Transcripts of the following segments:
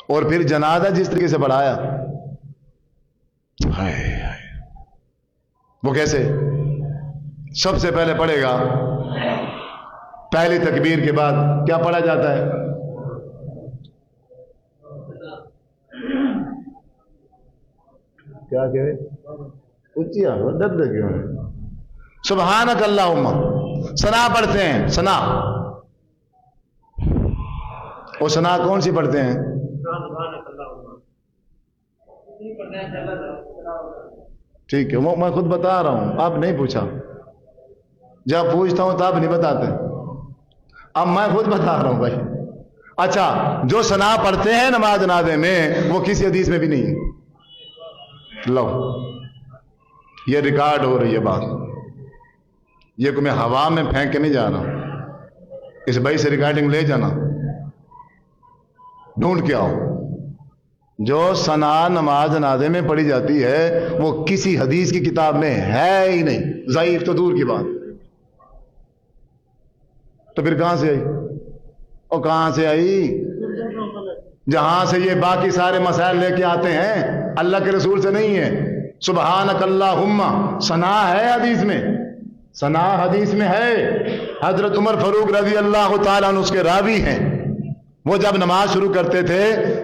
اور پھر جنازہ جس طریقے سے پڑھایا، وہ کیسے؟ سب سے پہلے پڑھے گا، پہلی تکبیر کے بعد کیا پڑھا جاتا ہے؟ کیا کہے؟ اچھی آواز درد کیوں ہے؟ سبحانک اللہم، ثنا پڑھتے ہیں، ثنا۔ وہ ثنا کون سی پڑھتے ہیں؟ ٹھیک ہے، وہ میں خود بتا رہا ہوں، آپ نہیں پوچھا، جب پوچھتا ہوں تو آپ نہیں بتاتے، اب میں خود بتا رہا ہوں بھائی۔ اچھا، جو ثنا پڑھتے ہیں نماز جنازے میں وہ کسی حدیث میں بھی نہیں۔ لو، یہ ریکارڈ ہو رہی ہے بات، یہ کو میں ہوا میں پھینک کے نہیں جا رہا، اس بھائی سے ریکارڈنگ لے جانا، ڈھونڈ کے آؤ۔ جو ثنا نماز جنازے میں پڑھی جاتی ہے وہ کسی حدیث کی کتاب میں ہے ہی نہیں، ضعیف تو دور کی بات، تو پھر کہاں سے آئی؟ اور کہاں سے آئی؟ جہاں سے یہ باقی سارے مسائل لے کے آتے ہیں، اللہ کے رسول سے نہیں ہے۔ سبحانک اللہم ثنا ہے حدیث میں، ثنا حدیث میں ہے۔ حضرت عمر فاروق رضی اللہ تعالیٰ عنہ اس کے راوی ہیں، وہ جب نماز شروع کرتے تھے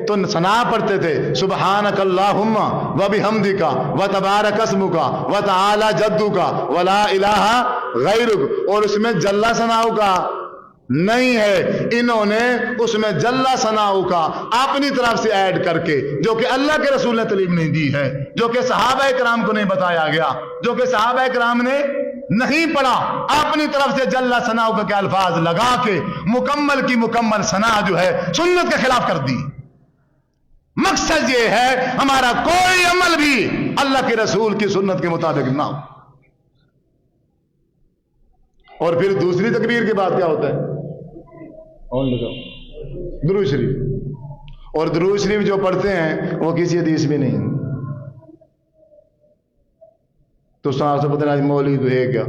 تو ثنا پڑھتے تھے، سبحانک اللہم وبحمدک وتبارک اسمک وتعالی جدک ولا الہ غیرک، اور اس میں جل ثناؤ کا نہیں ہے، انہوں نے اس میں جل ثناؤ کا اپنی طرف سے ایڈ کر کے، جو کہ اللہ کے رسول نے تعلیم نہیں دی ہے، جو کہ صحابہ کرام کو نہیں بتایا گیا، جو کہ صحابہ کرام نے نہیں پڑھا، اپنی طرف سے جل ثناؤ کے الفاظ لگا کے مکمل کی مکمل ثنا جو ہے سنت کے خلاف کر دی۔ مقصد یہ ہے ہمارا کوئی عمل بھی اللہ کے رسول کی سنت کے مطابق نہ ہو۔ اور پھر دوسری تکبیر کے بعد کیا ہوتا ہے؟ درود شریف، اور درود شریف جو پڑھتے ہیں وہ کسی حدیث میں نہیں، تو صاحب سے پتہ نہیں مولوی تو ہے کیا؟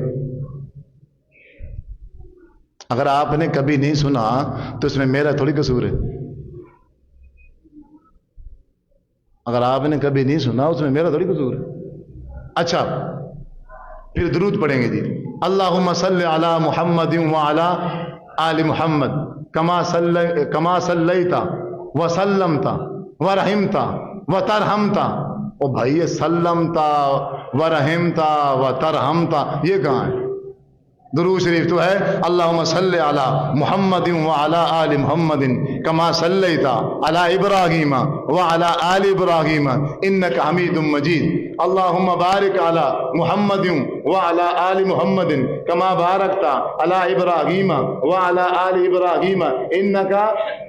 اگر آپ نے کبھی نہیں سنا تو اس میں میرا تھوڑی قصور ہے، اگر آپ نے کبھی نہیں سنا اس میں میرا تھوڑی قصور ہے۔ اچھا، پھر درود پڑھیں گے جی، اللہم صلی علی محمد وعلی آل محمد کما صلیت وسلمت ورحمت وترحمت۔ او بھائی، یہ سلمتا ورحمتا وترحمتا یہ کہاں ہے؟ درود شریف تو ہے اللہم صلی علی محمد وعلی آل محمد کما صلیت علی ابراہیم وعلی آل ابراہیم انک حمید مجید، اللہم بارک علی محمد وعلی آل محمد کما بارکت علی ابراہیم وعلی آل ابراہیم انک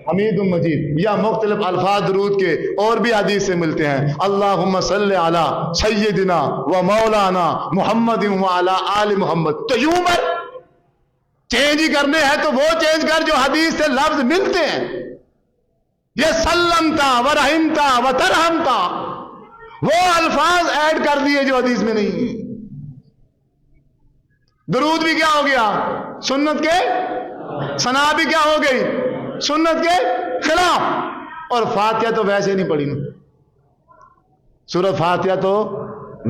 حمید مجید۔ یا مختلف الفاظ درود کے اور بھی حدیث سے ملتے ہیں، اللہم صلی علی سیدنا و مولانا محمد وعلی آل محمد۔ تو یوں بر چینج ہی کرنے ہیں تو وہ چینج کر جو حدیث سے لفظ ملتے ہیں۔ یہ سلمتا ورحمتا وترحمتا وہ الفاظ ایڈ کر دیے جو حدیث میں نہیں۔ درود بھی کیا ہو گیا؟ سنت کے، ثنا بھی کیا ہو گئی؟ سنت کے خلاف۔ اور فاتحہ تو ویسے ہی نہیں پڑھی نا، سورۃ فاتحہ تو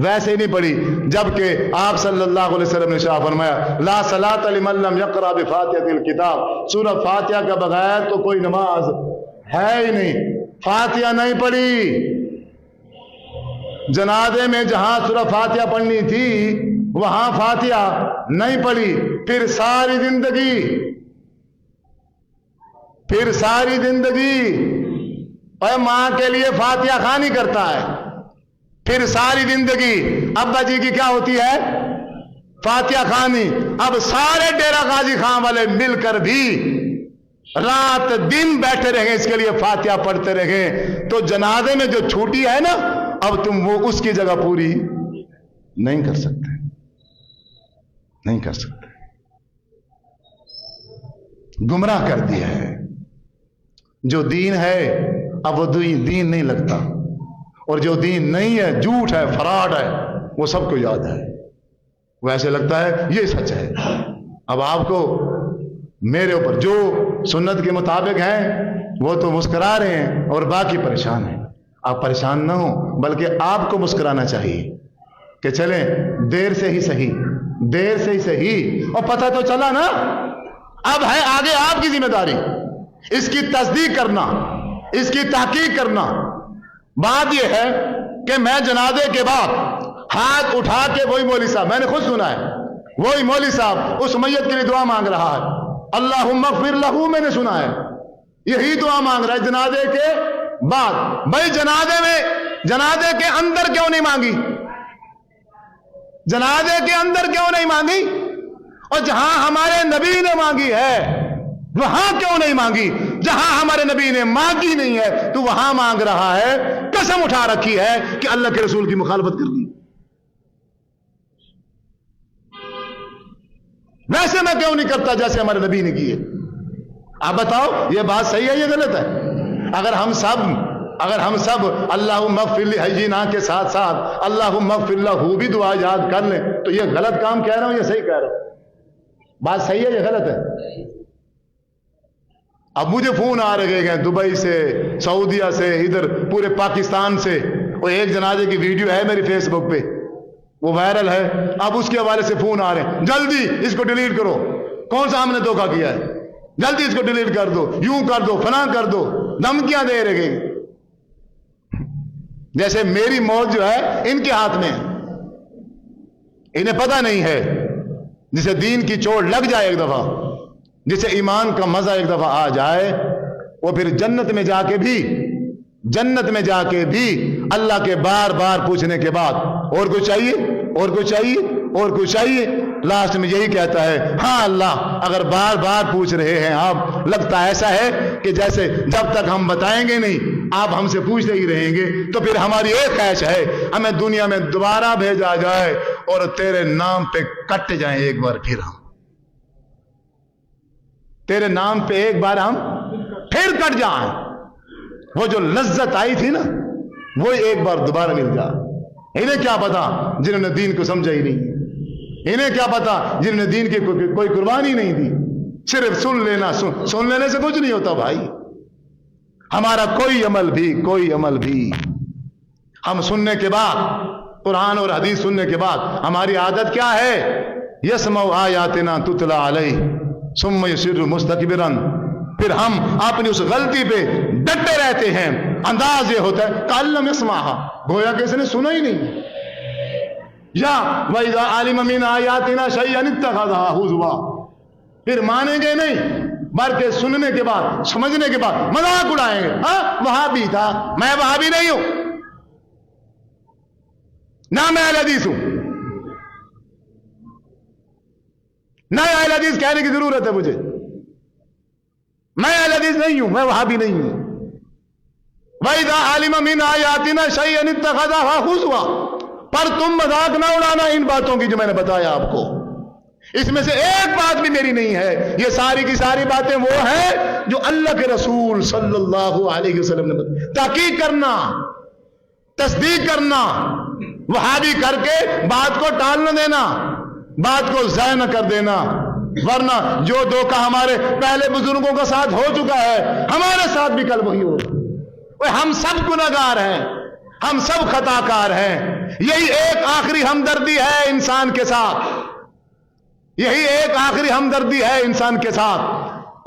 ویسے ہی نہیں پڑھی، جبکہ آپ صلی اللہ علیہ وسلم نے شاہ فرمایا لا صلاۃ لمن لم یقرأ بفاتحۃ الکتاب، سورۃ فاتحہ کا بغیر تو کوئی نماز ہے ہی نہیں۔ فاتحہ نہیں پڑھی، جنازے میں جہاں سورۃ فاتحہ پڑھنی تھی وہاں فاتحہ نہیں پڑھی، پھر ساری زندگی اور ماں کے لیے فاتحہ خوانی کرتا ہے، پھر ساری زندگی ابا جی کی کیا ہوتی ہے؟ فاتحہ خوانی۔ اب سارے ڈیرہ غازی خان والے مل کر بھی رات دن بیٹھے رہیں اس کے لیے فاتحہ پڑھتے رہیں، تو جنازے میں جو چھوٹی ہے نا اب تم وہ اس کی جگہ پوری نہیں کر سکتے، نہیں کر سکتے، گمراہ کر دیا ہے۔ جو دین ہے اب وہ دین نہیں لگتا، اور جو دین نہیں ہے جھوٹ ہے، فراڈ ہے، وہ سب کو یاد ہے، وہ ایسے لگتا ہے یہ سچ ہے۔ اب آپ کو میرے اوپر جو سنت کے مطابق ہیں وہ تو مسکرا رہے ہیں اور باقی پریشان ہیں. آپ پریشان نہ ہوں، بلکہ آپ کو مسکرانا چاہیے کہ چلیں دیر سے ہی صحیح، اور پتہ تو چلا نا. اب ہے آگے آپ کی ذمہ داری اس کی تصدیق کرنا، اس کی تحقیق کرنا. بات یہ ہے کہ میں جنازے کے بعد ہاتھ اٹھا کے وہی مولوی صاحب، میں نے خود سنا ہے، وہی مولوی صاحب اس میت کے لیے دعا مانگ رہا ہے، اللہم اغفر لہو، میں نے سنا ہے یہی دعا مانگ رہا ہے جنازے کے بعد. بھائی جنازے کے اندر کیوں نہیں مانگی؟ جنازے کے اندر کیوں نہیں مانگی؟ اور جہاں ہمارے نبی نے مانگی ہے وہاں کیوں نہیں مانگی؟ جہاں ہمارے نبی نے مانگی نہیں ہے تو وہاں مانگ رہا ہے، قسم اٹھا رکھی ہے کہ اللہ کے رسول کی مخالفت کر دی. ویسے میں کیوں نہیں کرتا جیسے ہمارے نبی نے کی ہے؟ آپ بتاؤ یہ بات صحیح ہے یا غلط ہے؟ اگر ہم سب اللہم اغفر لحینا کے ساتھ ساتھ اللہم اغفر لہو بھی دعا یاد کر لیں تو یہ غلط کام کہہ رہا ہوں یا صحیح کہہ رہا ہوں؟ بات صحیح ہے یا غلط ہے؟ اب مجھے فون آ رہے ہیں دبئی سے، سعودیہ سے، ادھر پورے پاکستان سے. وہ ایک جنازے کی ویڈیو ہے میری فیس بک پہ، وہ وائرل ہے. اب اس کے حوالے سے فون آ رہے ہیں جلدی اس کو ڈیلیٹ کرو. کون سا ہم نے دھوکہ کیا ہے؟ جلدی اس کو ڈیلیٹ کر دو، یوں کر دو، فلاں کر دو، دھمکیاں دے رہے ہیں جیسے میری موت جو ہے ان کے ہاتھ میں ہے. انہیں پتہ نہیں ہے جسے دین کی چوٹ لگ جائے ایک دفعہ، جسے ایمان کا مزہ ایک دفعہ آ جائے، وہ پھر جنت میں جا کے بھی اللہ کے بار بار پوچھنے کے بعد اور کچھ چاہیے، اور کچھ چاہیے، اور کچھ چاہیے، لاسٹ میں یہی کہتا ہے ہاں اللہ اگر بار بار پوچھ رہے ہیں آپ، لگتا ایسا ہے کہ جیسے جب تک ہم بتائیں گے نہیں آپ ہم سے پوچھتے ہی رہیں گے، تو پھر ہماری ایک خواہش ہے ہمیں دنیا میں دوبارہ بھیجا جائے اور تیرے نام پہ کٹ جائیں ایک بار، پھر ہم تیرے نام پہ ایک بار ہم پھر کٹ جائیں. وہ جو لذت آئی تھی نا وہ ایک بار دوبارہ مل جائے. انہیں کیا پتا جنہوں نے دین کو سمجھا ہی نہیں، انہیں کیا پتا جنہوں نے دین کی کوئی قربانی نہیں دی. صرف سن لینے سے کچھ نہیں ہوتا بھائی. ہمارا کوئی عمل بھی ہم سننے کے بعد، قرآن اور حدیث سننے کے بعد ہماری عادت کیا ہے؟ یسمع آیاتنا تتلا علیہ ثم یصر مستکبرا، پھر ہم اپنی اس غلطی پہ ڈٹے رہتے ہیں. انداز یہ ہوتا ہے کہ لم یسمعها، گویا کہ اس نے سنا ہی نہیں. یا وَإِذَا عَلِمَ مِنْ آيَاتِنَا شَيْئًا اتَّخَذَهُ هُزُوًا، پھر مانیں گے نہیں بلکہ سننے کے بعد، سمجھنے کے بعد مذاق اڑائیں گے. ہاں وہابی تھا، میں وہابی نہیں ہوں، نہ میں اہل حدیث ہوں، نہ اہل حدیث کہنے کی ضرورت ہے مجھے. میں اہل حدیث نہیں ہوں، میں وہابی نہیں ہوں. وَإِذَا عَلِمَ مِنْ آيَاتِنَا شَيْئًا اتَّخَذَهُ هُزُوًا، پر تم مذاق نہ اڑانا ان باتوں کی جو میں نے بتایا آپ کو. اس میں سے ایک بات بھی میری نہیں ہے. یہ ساری کی ساری باتیں وہ ہیں جو اللہ کے رسول صلی اللہ علیہ وسلم نے بتایا. تحقیق کرنا، تصدیق کرنا، وہابی کر کے بات کو ٹال نہ دینا، بات کو ضائع نہ کر دینا. ورنہ جو دھوکہ ہمارے پہلے بزرگوں کا ساتھ ہو چکا ہے ہمارے ساتھ بھی کل وہی ہوگا. ہم سب گنہگار ہیں، ہم سب خطا کار ہیں. یہی ایک آخری ہمدردی ہے انسان کے ساتھ، یہی ایک آخری ہمدردی ہے انسان کے ساتھ.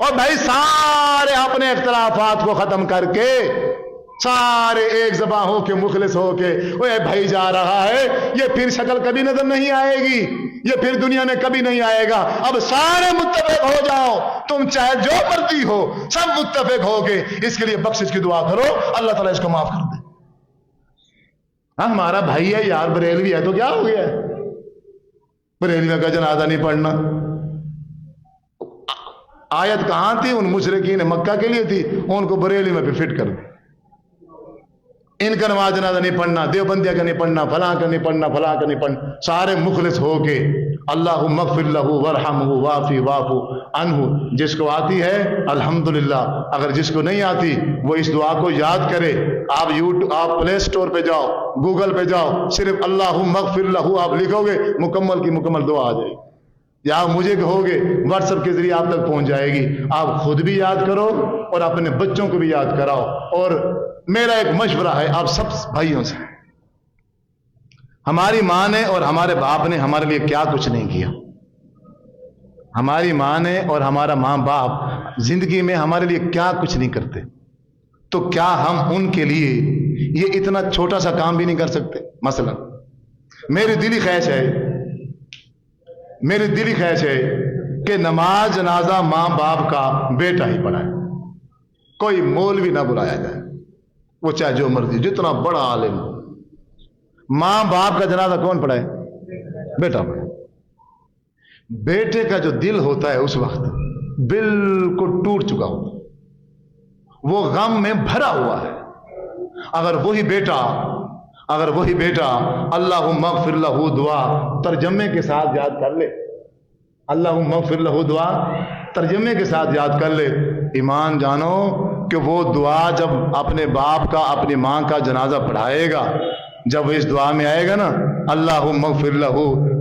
اور بھائی سارے اپنے اختلافات کو ختم کر کے سارے ایک زبان ہو کے مخلص ہو کے وہ بھائی جا رہا ہے. یہ پھر شکل کبھی نظر نہیں آئے گی، یہ پھر دنیا میں کبھی نہیں آئے گا. اب سارے متفق ہو جاؤ، تم چاہے جو مرضی ہو سب متفق ہو گے. اس کے لیے بخشش کی دعا کرو، اللہ تعالیٰ اس کو معاف کر دے. ہمارا بھائی ہے یار، بریلوی ہے تو کیا ہو گیا ہے؟ بریلوی کا جنازہ نہیں پڑھنا. آیت کہاں تھی؟ ان مشرکین مکہ کے لیے تھی، ان کو بریلی میں پھر فٹ کر دیں. ان کا نماز جنازہ نہیں پڑھنا، دیوبندیہ کا نہیں پڑھنا، فلاں کا نہیں پڑھنا، فلاں کا نہیں پڑھنا. سارے مخلص ہو کے اللہم اغفر لہ وارحمہ وعفو واعف عنہ. جس کو آتی ہے الحمدللہ، اگر جس کو نہیں آتی وہ اس دعا کو یاد کرے. آپ آپ پلے سٹور پہ جاؤ، گوگل پہ جاؤ، صرف اللہم اغفر لہ آپ لکھو گے، مکمل کی مکمل دعا آ جائے گی. یا مجھے کہو گے واٹس ایپ کے ذریعے آپ تک پہنچ جائے گی. آپ خود بھی یاد کرو اور اپنے بچوں کو بھی یاد کراؤ. اور میرا ایک مشورہ ہے آپ سب بھائیوں سے, ہماری ماں نے اور ہمارے باپ نے ہمارے لیے کیا کچھ نہیں کیا. ہماری ماں نے اور ہمارا ماں باپ زندگی میں ہمارے لیے کیا کچھ نہیں کرتے, تو کیا ہم ان کے لیے یہ اتنا چھوٹا سا کام بھی نہیں کر سکتے؟ مثلا میری دلی خواہش ہے کہ نماز جنازہ ماں باپ کا بیٹا ہی پڑھائے, کوئی مولوی نہ بلایا جائے, وہ چاہے جو مرضی جتنا بڑا عالم ہو. ماں باپ کا جنازہ کون پڑھائے؟ بیٹا پڑھائے. بیٹے کا جو دل ہوتا ہے اس وقت بالکل ٹوٹ چکا ہوتا ہے, وہ غم میں بھرا ہوا ہے. اگر وہی بیٹا اللہم اغفر لہ دعا ترجمے کے ساتھ یاد کر لے, اللہم اغفر لہ دعا ترجمے کے ساتھ یاد کر لے, ایمان جانو کہ وہ دعا جب اپنے باپ کا اپنی ماں کا جنازہ پڑھائے گا, جب وہ اس دعا میں آئے گا نا, اللہم اغفر لہ,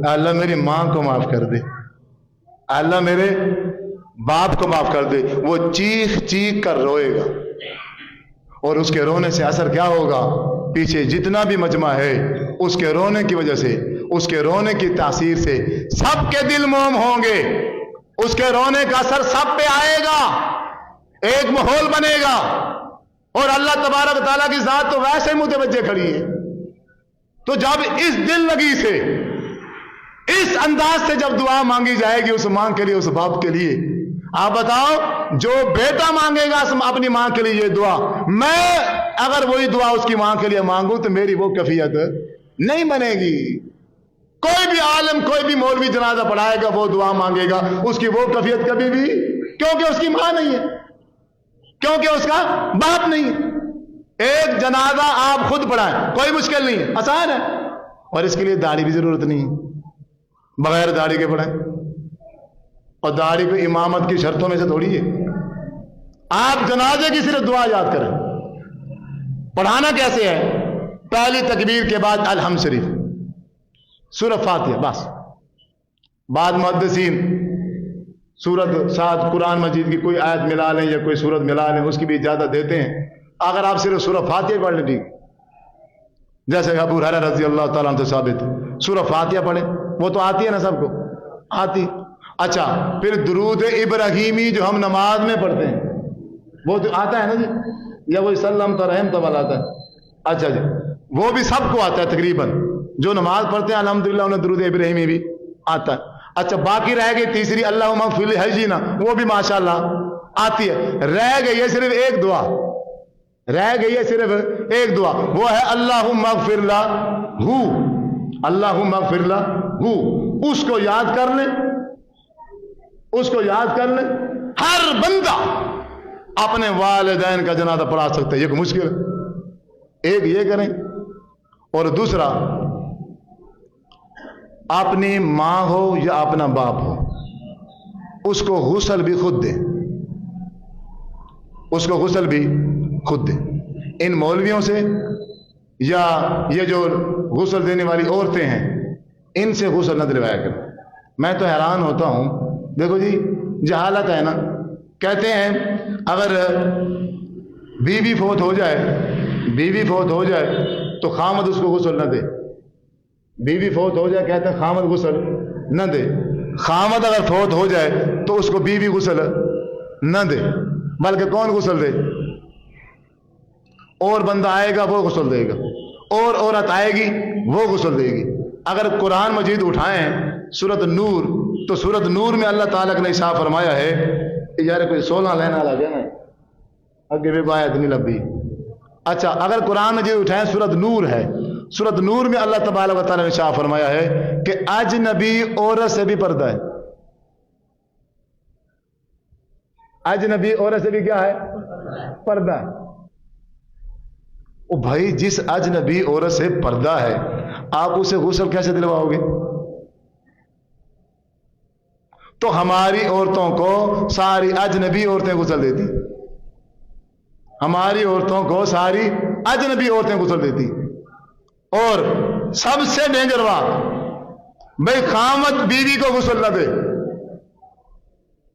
اللہ میری ماں کو معاف کر دے, اللہ میرے باپ کو معاف کر دے, وہ چیخ چیخ کر روئے گا. اور اس کے رونے سے اثر کیا ہوگا؟ پیچھے جتنا بھی مجمع ہے اس کے رونے کی وجہ سے, اس کے رونے کی تاثیر سے سب کے دل موم ہوں گے, اس کے رونے کا اثر سب پہ آئے گا, ایک ماحول بنے گا. اور اللہ تبارک تعالیٰ کی ذات تو ویسے متوجہ کھڑی ہے. تو جب اس دل لگی سے, اس انداز سے جب دعا مانگی جائے گی اس ماں کے لیے, اس باپ کے لیے, آپ بتاؤ جو بیٹا مانگے گا اپنی ماں کے لیے یہ دعا, میں اگر وہی دعا اس کی ماں کے لیے مانگوں تو میری وہ کیفیت نہیں بنے گی. کوئی بھی عالم, کوئی بھی مولوی جنازہ پڑھائے گا, وہ دعا مانگے گا, اس کی وہ کیفیت کبھی بھی, کیونکہ اس کی ماں نہیں ہے, کیونکہ اس کا باپ نہیں ہے. ایک جنازہ آپ خود پڑھائیں, کوئی مشکل نہیں ہے, آسان ہے. اور اس کے لیے داڑھی بھی ضرورت نہیں ہے, بغیر داڑھی کے پڑھائیں. اور داڑھی کو امامت کی شرطوں میں سے تھوڑی ہے. آپ جنازے کی صرف دعا یاد کریں. پڑھانا کیسے ہے؟ پہلی تکبیر کے بعد الحمد شریف, سورہ فاتحہ, بس. بعد محدثین سورت ساتھ قرآن مجید کی کوئی آیت ملا لیں یا کوئی سورت ملا لیں, اس کی بھی اجازت دیتے ہیں. اگر آپ صرف سورہ فاتحہ پڑھ لیں ٹھیک, جیسے کہ ابو ہریرہ رضی اللہ تعالیٰ عنہ سے ثابت, سورہ فاتحہ پڑھیں, وہ تو آتی ہے نا سب کو, آتی. اچھا, پھر درود ابراہیمی جو ہم نماز میں پڑھتے ہیں وہ تو آتا ہے نا جی, یا وہی سلم تو رحم تو والا آتا ہے. اچھا جی, وہ بھی سب کو آتا ہے تقریباً, جو نماز پڑھتے ہیں الحمدللہ انہیں درود ابراہیمی بھی آتا ہے. اچھا, باقی رہ گئی تیسری اللہم اغفر لی حجینا, وہ بھی ماشاءاللہ آتی ہے. رہ گئی ہے صرف ایک دعا, رہ گئی ہے صرف ایک دعا, وہ ہے اللہم اغفر لہ, اللہم اغفر لہ. اس کو یاد کر لیں, اس کو یاد کر لیں. ہر بندہ اپنے والدین کا جنازہ پڑھا سکتا ہے, یہ کوئی مشکل ہے؟ ایک یہ کریں, اور دوسرا اپنی ماں ہو یا اپنا باپ ہو, اس کو غسل بھی خود دیں, اس کو غسل بھی خود دیں. ان مولویوں سے یا یہ جو غسل دینے والی عورتیں ہیں ان سے غسل نہ دلوایا کریں. میں تو حیران ہوتا ہوں, دیکھو جی جہالت ہے نا, کہتے ہیں اگر بیوی فوت ہو جائے تو خامد اس کو غسل نہ دے. بیوی فوت ہو جائے کہتے ہیں خامد غسل نہ دے. خامد اگر فوت ہو جائے تو اس کو بیوی غسل نہ دے, بلکہ کون غسل دے؟ اور بندہ آئے گا وہ غسل دے گا, اور عورت آئے گی وہ غسل دے گی. اگر قرآن مجید اٹھائیں سورت نور, تو سورت نور میں اللہ تعالیٰ نے ارشاد فرمایا ہے, یار کوئی 16 لینا لگے نا اگے بھی آیت نہیں لبھی. اچھا, اگر قرآن مجید اٹھائیں سورت نور ہے, سورت نور میں اللہ تبارک و تعالیٰ نے ارشاد فرمایا ہے کہ اجنبی عورت سے بھی پردہ ہے. اجنبی عورت سے بھی کیا ہے؟ پردہ ہے. او بھائی, جس اجنبی عورت سے پردہ ہے آپ اسے غسل کیسے دلواؤ گے؟ تو ہماری عورتوں کو ساری اجنبی عورتیں غسل دیتی, ہماری عورتوں کو ساری اجنبی عورتیں غسل دیتی. اور سب سے ڈینجر بات, بھائی خامد بیوی کو غسل نہ دے,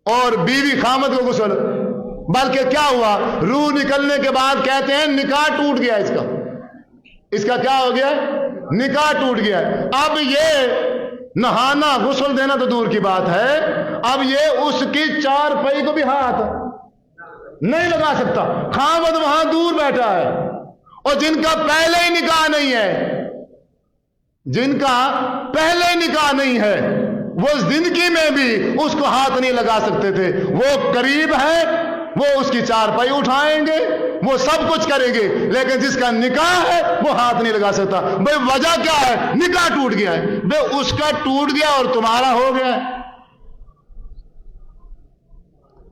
اور بیوی خامد کو غسل. بلکہ کیا ہوا, روح نکلنے کے بعد کہتے ہیں نکاح ٹوٹ گیا اس کا کیا ہو گیا, نکاح ٹوٹ گیا. اب یہ نہانا غسل دینا تو دور کی بات ہے, اب یہ اس کی چار پائی کو بھی ہاتھ نہیں لگا سکتا. خامد وہاں دور بیٹھا ہے, اور جن کا پہلے ہی نکاح نہیں ہے, جن کا پہلے نکاح نہیں ہے, وہ زندگی میں بھی اس کو ہاتھ نہیں لگا سکتے تھے. وہ قریب ہے, وہ اس کی چارپائی اٹھائیں گے, وہ سب کچھ کریں گے, لیکن جس کا نکاح ہے وہ ہاتھ نہیں لگا سکتا. بھئی وجہ کیا ہے, نکاح ٹوٹ گیا ہے. بھئی اس کا ٹوٹ گیا اور تمہارا ہو گیا ہے.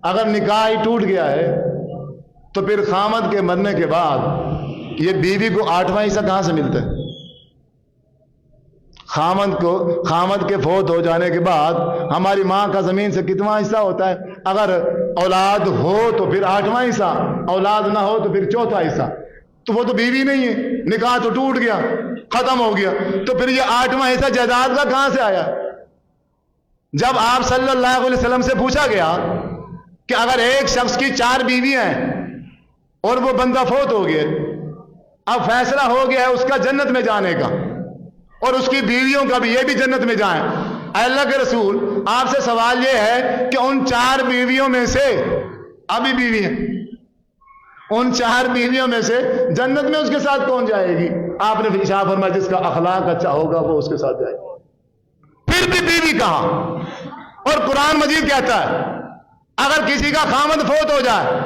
اگر نکاح ہی ٹوٹ گیا ہے تو پھر خامد کے مرنے کے بعد یہ بیوی کو 8واں حصہ کہاں سے ملتا ہے؟ خامد کے فوت ہو جانے کے بعد ہماری ماں کا زمین سے کتنا حصہ ہوتا ہے؟ اگر اولاد ہو تو پھر 8واں حصہ, اولاد نہ ہو تو پھر 4تھا حصہ. تو وہ تو بیوی نہیں ہے, نکاح تو ٹوٹ گیا, ختم ہو گیا. تو پھر یہ 8واں حصہ جائیداد کا کہاں سے آیا؟ جب آپ صلی اللہ علیہ وسلم سے پوچھا گیا کہ اگر ایک شخص کی 4 بیویاں ہیں اور وہ بندہ فوت ہو گیا, اب فیصلہ ہو گیا ہے اس کا جنت میں جانے کا اور اس کی بیویوں کا بھی, یہ بھی جنت میں جائیں. اللہ کے رسول, آپ سے سوال یہ ہے کہ ان 4 بیویوں میں سے, ابھی بیوی ہیں, ان 4 بیویوں میں سے جنت میں اس کے ساتھ کون جائے گی؟ آپ نے ارشاد فرمایا جس کا اخلاق اچھا ہوگا وہ اس کے ساتھ جائے گا. پھر بھی بیوی کہا, اور قرآن مجید کہتا ہے اگر کسی کا خامد فوت ہو جائے,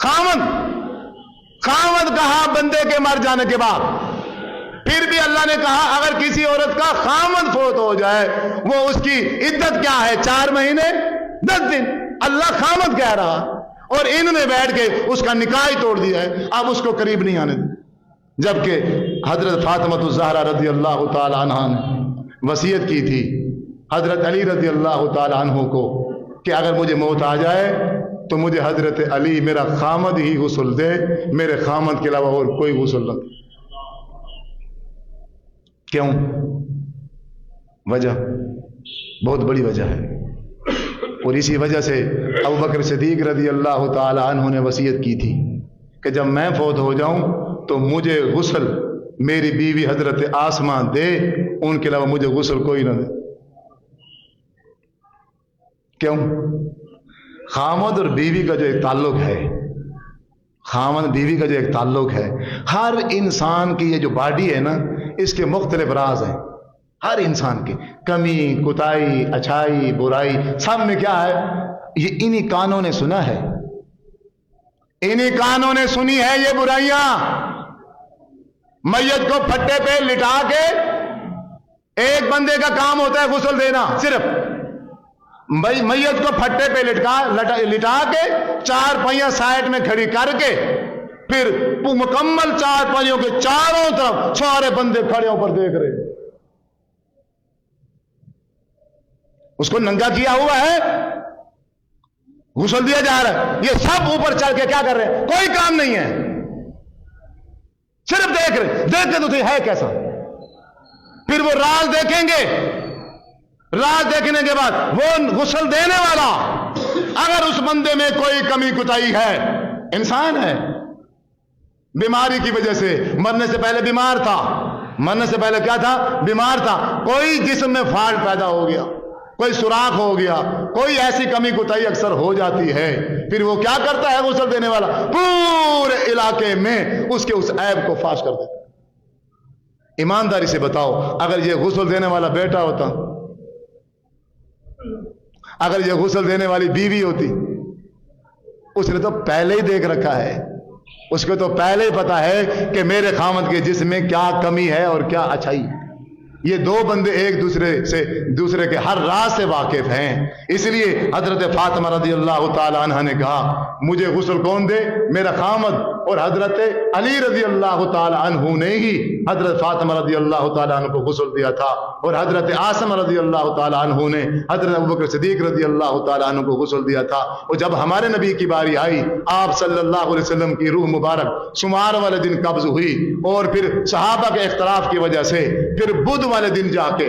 خامد کہا بندے کے مر جانے کے بعد, پھر بھی اللہ نے کہا اگر کسی عورت کا خامد فوت ہو جائے وہ اس کی عدت کیا ہے, 4 مہینے 10 دن. اللہ خامد کہہ رہا, اور ان نے بیٹھ کے اس کا نکاح ہی توڑ دیا ہے. اب اس کو قریب نہیں آنے دیں. جبکہ حضرت فاطمہ الزہرا رضی اللہ تعالی عنہ نے وصیت کی تھی حضرت علی رضی اللہ تعالی عنہ کو کہ اگر مجھے موت آ جائے تو مجھے حضرت علی میرا خامد ہی غسل دے, میرے خامد کے علاوہ اور کوئی غسل نہ دے. کیوں؟ وجہ بہت بڑی وجہ ہے, اور اسی وجہ سے ابوبکر صدیق رضی اللہ تعالی عنہ نے وصیت کی تھی کہ جب میں فوت ہو جاؤں تو مجھے غسل میری بیوی حضرت آسمہ دے, ان کے علاوہ مجھے غسل کوئی نہ دے. کیوں؟ خامد اور بیوی کا جو ایک تعلق ہے, خامد بیوی کا جو ایک تعلق ہے, ہر انسان کی یہ جو باڈی ہے نا, اس کے مختلف راز ہیں. ہر انسان کی کمی, کوتاہی, اچھائی, برائی, سب میں کیا ہے, یہ انہی کانوں نے سنا ہے, انہی کانوں نے سنی ہے یہ برائیاں. میت کو پھٹے پہ لٹا کے ایک بندے کا کام ہوتا ہے غسل دینا, صرف میت کو پھٹے پہ لٹا کے 4 پہیاں سائڈ میں کھڑی کر کے پھر مکمل 4 پہیوں کے چاروں طرف سارے بندے کھڑے ہو پر دیکھ رہے, اس کو ننگا کیا ہوا ہے, غسل دیا جا رہا ہے. یہ سب اوپر چڑھ کے کیا کر رہے ہیں, کوئی کام نہیں ہے, صرف دیکھ رہے. دیکھ کے تو ہے کیسا. پھر وہ راز دیکھیں گے, راز دیکھنے کے بعد وہ غسل دینے والا اگر اس بندے میں کوئی کمی کوتاہی ہے, انسان ہے, بیماری کی وجہ سے مرنے سے پہلے بیمار تھا, مرنے سے پہلے کیا تھا, بیمار تھا, کوئی جسم میں فالٹ پیدا ہو گیا, کوئی سوراخ ہو گیا, کوئی ایسی کمی کوتاہی اکثر ہو جاتی ہے, پھر وہ کیا کرتا ہے غسل دینے والا, پورے علاقے میں اس کے اس عیب کو فاش کر دیتا. ایمانداری سے بتاؤ, اگر یہ غسل دینے والا بیٹا ہوتا, اگر یہ غسل دینے والی بیوی ہوتی, اس نے تو پہلے ہی دیکھ رکھا ہے, اس کو تو پہلے ہی پتا ہے کہ میرے خامد کے جسم میں کیا کمی ہے اور کیا اچھائی. یہ 2 بندے ایک دوسرے کے ہر راز سے واقف ہیں. اس لیے حضرت فاطمہ رضی اللہ تعالی عنہ نے کہا مجھے غسل کون دے, میرا خامد. اور حضرت علی رضی اللہ تعالی عنہ نے ہی حضرت فاطمہ رضی اللہ تعالی عنہ کو غسل دیا تھا, اور حضرت عاصم رضی اللہ تعالی عنہ نے حضرت ابوبکر صدیق رضی اللہ تعالی عنہ کو غسل دیا تھا. اور جب ہمارے نبی کی باری آئی, آپ صلی اللہ علیہ وسلم کی روح مبارک شمار والے دن قبض ہوئی, اور پھر صحابہ کے اختلاف کی وجہ سے پھر بدھ والے دن جا کے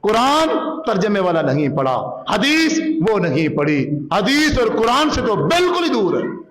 قرآن ترجمے والا نہیں پڑھا، حدیث وہ نہیں پڑھی، حدیث اور قرآن سے تو بالکل ہی دور ہے۔